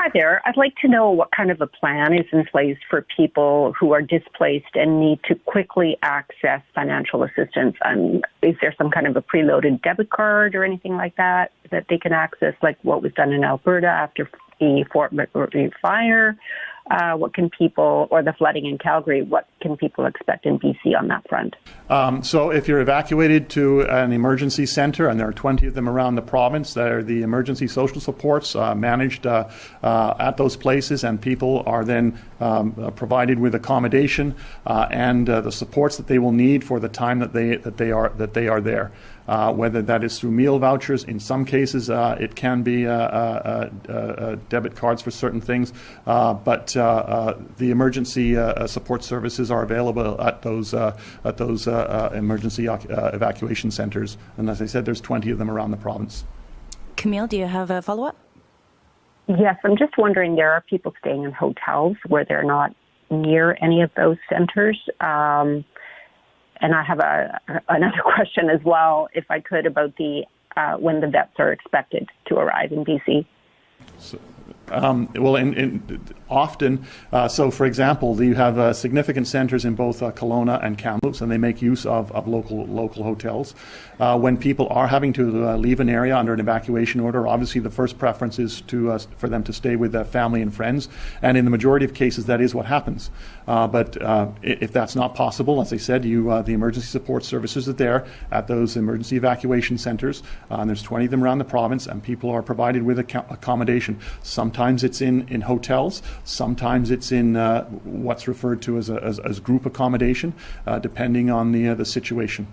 Hi there. I'd like to know what kind of a plan is in place for people who are displaced and need to quickly access financial assistance. Is there some kind of a preloaded debit card or anything like that they can access, like what was done in Alberta after the Fort McMurray fire? What can people, or the flooding in Calgary, what can people expect in BC on that front? So if you're evacuated to an emergency centre, and there are 20 of them around the province, that are the emergency social supports managed at those places, and people are then provided with accommodation and the supports that they will need for the time that they are there. Whether that is through meal vouchers, in some cases it can be debit cards for certain things, but the emergency support services are available at those emergency evacuation centres, and as I said, there's 20 of them around the province. Camille, do you have a follow-up? Yes, I'm just wondering, there are people staying in hotels where they're not near any of those centres. And I have another question as well, if I could, about the when the vets are expected to arrive in BC. Often, so for example, you have significant centres in both Kelowna and Kamloops, and they make use of local hotels. When people are having to leave an area under an evacuation order, obviously the first preference is for them to stay with family and friends, and in the majority of cases that is what happens. But if that's not possible, as I said, the emergency support services are there at those emergency evacuation centres, and there's 20 of them around the province, and people are provided with accommodation. Sometimes it's in hotels, sometimes it's in what's referred to as group accommodation, depending on the situation.